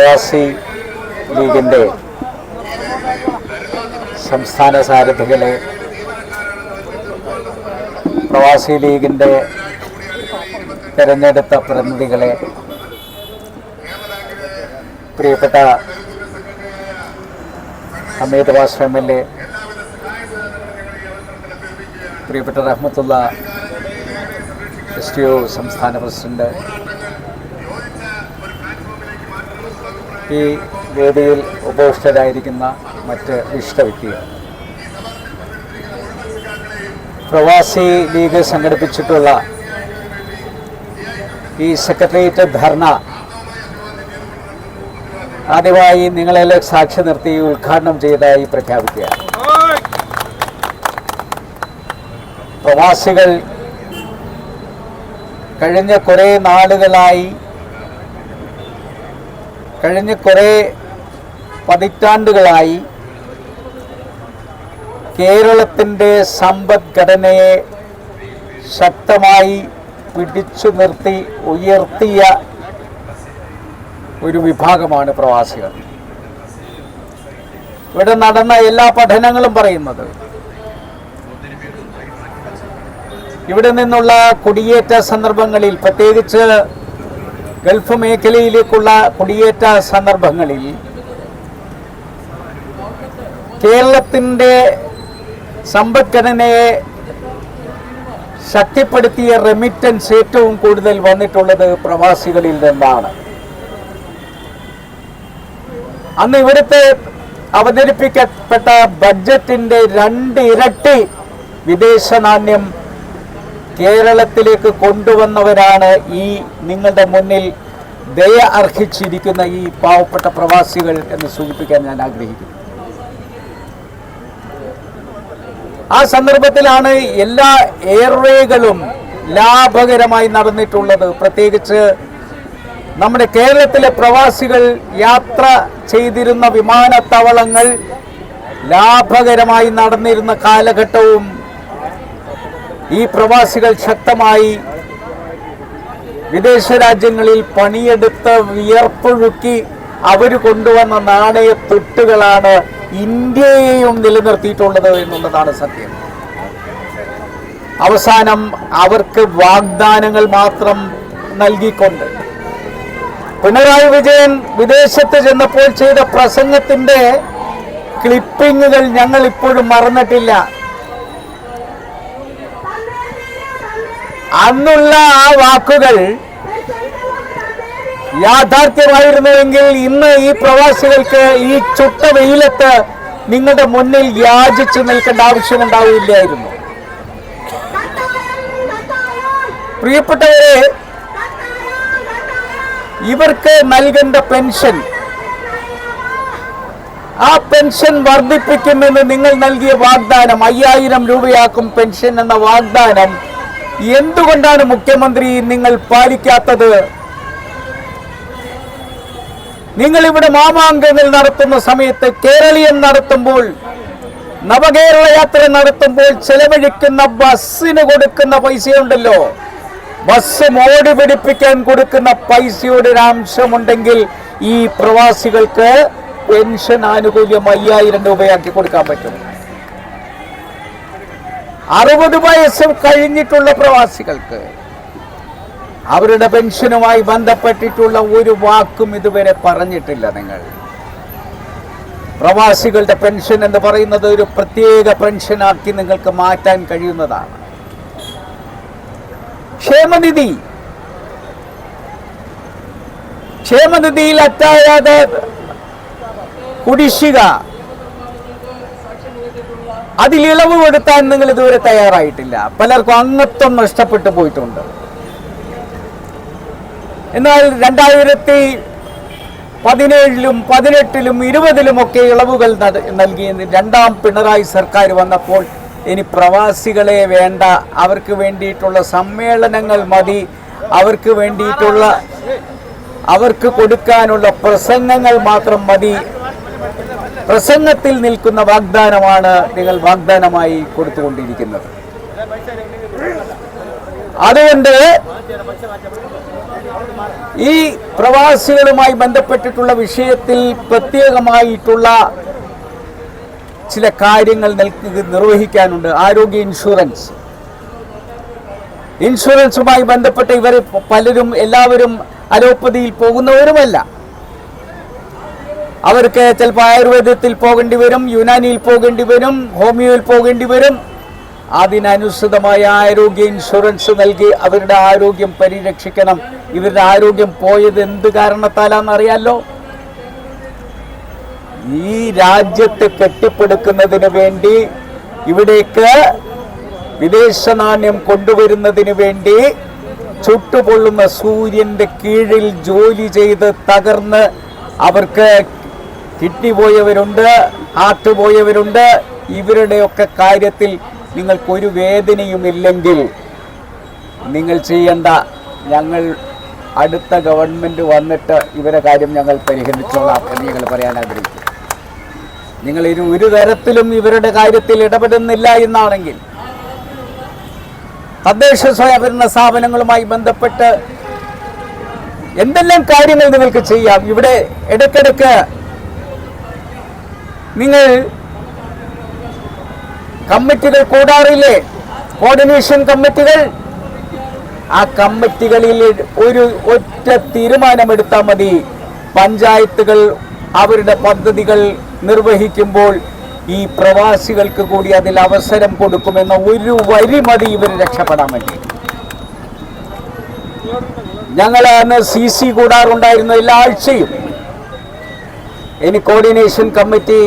പ്രവാസി ലീഗിൻ്റെ സംസ്ഥാന സാരഥികളെ, പ്രവാസി ലീഗിൻ്റെ തിരഞ്ഞെടുത്ത പ്രതിനിധികളെ, പ്രിയപ്പെട്ട ഹമീദ് വാസ് MLA, പ്രിയപ്പെട്ട റഹ്മത്തുള്ള STO സംസ്ഥാന പ്രസിഡന്റ്, ഈ വേദിയിൽ ഉപവിഷ്ടരായിരിക്കുന്ന മറ്റ് ഇഷ്ടവ്യക്തികൾ, പ്രവാസി ലീഗ് സംഘടിപ്പിച്ചിട്ടുള്ള ഈ സെക്രട്ടേറിയറ്റ് ധർണ ആദ്യമായി നിങ്ങളെല്ലാം സാക്ഷി നിർത്തി ഉദ്ഘാടനം ചെയ്തതായി പ്രഖ്യാപിക്കുകയാണ്. പ്രവാസികൾ കഴിഞ്ഞ കുറേ നാളുകളായി, കഴിഞ്ഞ കുറേ പതിറ്റാണ്ടുകളായി കേരളത്തിൻ്റെ സമ്പദ്ഘടനയെ ശക്തമായി പിടിച്ചു നിർത്തി ഉയർത്തിയ ഒരു വിഭാഗമാണ് പ്രവാസികൾ. ഇവിടെ നടന്ന എല്ലാ പഠനങ്ങളും പറയുന്നത് ഇവിടെ നിന്നുള്ള കുടിയേറ്റ സന്ദർഭങ്ങളിൽ, പ്രത്യേകിച്ച് ഗൾഫ് മേഖലയിലേക്കുള്ള കുടിയേറ്റ സന്ദർഭങ്ങളിൽ കേരളത്തിൻ്റെ സമ്പദ്ഘടനയെ ശക്തിപ്പെടുത്തിയ റെമിറ്റൻസ് ഏറ്റവും കൂടുതൽ വന്നിട്ടുള്ളത് പ്രവാസികളിൽ നിന്നാണ്. അന്ന് ഇവിടുത്തെ അവതരിപ്പിക്കപ്പെട്ട ബഡ്ജറ്റിൻ്റെ 2 ഇരട്ടി വിദേശ നാണ്യം കേരളത്തിലേക്ക് കൊണ്ടുവന്നവരാണ് ഈ നിങ്ങളുടെ മുന്നിൽ ദയ അർഹിച്ചിരിക്കുന്ന ഈ പാവപ്പെട്ട പ്രവാസികൾ എന്ന് സൂചിപ്പിക്കാൻ ഞാൻ ആഗ്രഹിക്കുന്നു. ആ സന്ദർഭത്തിലാണ് എല്ലാ എയർവേകളും ലാഭകരമായി നടന്നിട്ടുള്ളത്. പ്രത്യേകിച്ച് നമ്മുടെ കേരളത്തിലെ പ്രവാസികൾ യാത്ര ചെയ്തിരുന്ന വിമാനത്താവളങ്ങൾ ലാഭകരമായി നടന്നിരുന്ന കാലഘട്ടവും ഈ പ്രവാസികൾ ശക്തമായി വിദേശ രാജ്യങ്ങളിൽ പണിയെടുത്ത് വിയർപ്പൊഴുക്കി അവർ കൊണ്ടുവന്ന നാണയത്തുട്ടുകളാണ് ഇന്ത്യയെയും നിലനിർത്തിയിട്ടുള്ളത് എന്നുള്ളതാണ് സത്യം. അവസാനം അവർക്ക് വാഗ്ദാനങ്ങൾ മാത്രം നൽകിക്കൊണ്ട് പിണറായി വിജയൻ വിദേശത്ത് ചെന്നപ്പോൾ ചെയ്ത പ്രസംഗത്തിന്റെ ക്ലിപ്പിങ്ങുകൾ ഞങ്ങൾ ഇപ്പോഴും മറന്നിട്ടില്ല. അന്നുള്ള ആ വാക്കുകൾ യാഥാർത്ഥ്യമായിരുന്നുവെങ്കിൽ ഇന്ന് ഈ പ്രവാസികൾക്ക് ഈ ചുട്ട വെയിലത്ത് നിങ്ങളുടെ മുന്നിൽ യാചിച്ചു നിൽക്കേണ്ട ആവശ്യമുണ്ടാവില്ലായിരുന്നു. പ്രിയപ്പെട്ടവരെ, ഇവർക്ക് നൽകേണ്ട പെൻഷൻ, ആ പെൻഷൻ വർദ്ധിപ്പിക്കുമെന്ന് നിങ്ങൾ നൽകിയ വാഗ്ദാനം, 5000 രൂപയാക്കും പെൻഷൻ എന്ന വാഗ്ദാനം എന്തുകൊണ്ടാണ് മുഖ്യമന്ത്രി നിങ്ങൾ പാലിക്കാത്തത്? നിങ്ങൾ ഇവിടെ മാമാങ്കങ്ങൾ നടത്തുന്ന സമയത്ത്, കേരളീയം നടത്തുമ്പോൾ, നവകേരള യാത്ര നടത്തുമ്പോൾ ചെലവഴിക്കുന്ന ബസ്സിന് കൊടുക്കുന്ന പൈസയുണ്ടല്ലോ, ബസ് മോടി പിടിപ്പിക്കാൻ കൊടുക്കുന്ന പൈസയുടെ ഒരു അംശമുണ്ടെങ്കിൽ ഈ പ്രവാസികൾക്ക് പെൻഷൻ ആനുകൂല്യം 5000 രൂപയാക്കി കൊടുക്കാൻ പറ്റും. 60 വയസ്സ് കഴിഞ്ഞിട്ടുള്ള പ്രവാസികൾക്ക് അവരുടെ പെൻഷനുമായി ബന്ധപ്പെട്ടിട്ടുള്ള ഒരു വാക്കും ഇതുവരെ പറഞ്ഞിട്ടില്ല. നിങ്ങൾ പ്രവാസികളുടെ പെൻഷൻ എന്ന് പറയുന്നത് ഒരു പ്രത്യേക പെൻഷനാക്കി നിങ്ങൾക്ക് മാറ്റാൻ കഴിയുന്നതാണ്. ക്ഷേമനിധിയിൽ അറ്റായാതെ കുടിശ്ശിക, അതിൽ ഇളവ് കൊടുത്താൻ നിങ്ങൾ ഇതുവരെ തയ്യാറായിട്ടില്ല. പലർക്കും അംഗത്വം നഷ്ടപ്പെട്ടു പോയിട്ടുണ്ട്. എന്നാൽ 2017-ലും 2018-ലും 2020-ലും ഒക്കെ ഇളവുകൾ നൽകി. രണ്ടാം പിണറായി സർക്കാർ വന്നപ്പോൾ ഇനി പ്രവാസികളെ വേണ്ട, അവർക്ക് വേണ്ടിയിട്ടുള്ള സമ്മേളനങ്ങൾ മതി, അവർക്ക് കൊടുക്കാനുള്ള പ്രസംഗങ്ങൾ മാത്രം മതി, പ്രസംഗത്തിൽ നിൽക്കുന്ന വാഗ്ദാനമാണ് നിങ്ങൾ വാഗ്ദാനമായി കൊടുത്തുകൊണ്ടിരിക്കുന്നത്. അതുകൊണ്ട് ഈ പ്രവാസികളുമായി ബന്ധപ്പെട്ടിട്ടുള്ള വിഷയത്തിൽ പ്രത്യേകമായിട്ടുള്ള ചില കാര്യങ്ങൾ നിർവഹിക്കാനുണ്ട്. ആരോഗ്യ ഇൻഷുറൻസുമായി ബന്ധപ്പെട്ട് ഇവർ പലരും എല്ലാവരും അലോപ്പതിയിൽ പോകുന്നവരുമല്ല. അവർക്ക് ചിലപ്പോൾ ആയുർവേദത്തിൽ പോകേണ്ടി വരും, യുനാനിയിൽ പോകേണ്ടി വരും, ഹോമിയോയിൽ പോകേണ്ടി വരും. അതിനനുസൃതമായ ആരോഗ്യ ഇൻഷുറൻസ് നൽകി അവരുടെ ആരോഗ്യം പരിരക്ഷിക്കണം. ഇവരുടെ ആരോഗ്യം പോയത് എന്ത് കാരണത്താലാണെന്നറിയാലോ? ഈ രാജ്യത്തെ കെട്ടിപ്പടുക്കുന്നതിന് വേണ്ടി, ഇവിടേക്ക് വിദേശ നാണ്യം കൊണ്ടുവരുന്നതിന് വേണ്ടി ചുട്ടുപൊള്ളുന്ന സൂര്യന്റെ കീഴിൽ ജോലി ചെയ്ത് തകർന്ന് അവർക്ക് കിഡ്നി പോയവരുണ്ട്, ഹാർട്ട് പോയവരുണ്ട്. ഇവരുടെയൊക്കെ കാര്യത്തിൽ നിങ്ങൾക്കൊരു വേദനയുമില്ലെങ്കിൽ നിങ്ങൾ ചെയ്യേണ്ട, ഞങ്ങൾ അടുത്ത ഗവൺമെൻറ് വന്നിട്ട് ഇവരെ കാര്യം ഞങ്ങൾ പരിഹരിച്ചോളാം എന്ന് ഞങ്ങൾ പറയാൻ ആഗ്രഹിക്കും. നിങ്ങൾ ഒരു തരത്തിലും ഇവരുടെ കാര്യത്തിൽ ഇടപെടുന്നില്ല എന്നാണെങ്കിൽ തദ്ദേശ സ്വയംഭരണ സ്ഥാപനങ്ങളുമായി ബന്ധപ്പെട്ട് എന്തെല്ലാം കാര്യങ്ങൾ നിങ്ങൾക്ക് ചെയ്യാം. ഇവിടെ ഇടയ്ക്കിടയ്ക്ക് നിങ്ങൾ കമ്മിറ്റികൾ കൂടാറില്ലേ, കോർഡിനേഷൻ കമ്മിറ്റികൾ? ആ കമ്മിറ്റികളിൽ ഒരു ഒറ്റ തീരുമാനമെടുത്താൽ മതി. പഞ്ചായത്തുകൾ അവരുടെ പദ്ധതികൾ നിർവഹിക്കുമ്പോൾ ഈ പ്രവാസികൾക്ക് കൂടി അതിൽ അവസരം കൊടുക്കുമെന്ന ഒരു വരി മതി ഇവർ രക്ഷപ്പെടാൻ വേണ്ടി. ഞങ്ങൾ അന്ന് CC കൂടാറുണ്ടായിരുന്നു എല്ലാ ആഴ്ചയും. ഇനി കോർഡിനേഷൻ കമ്മിറ്റി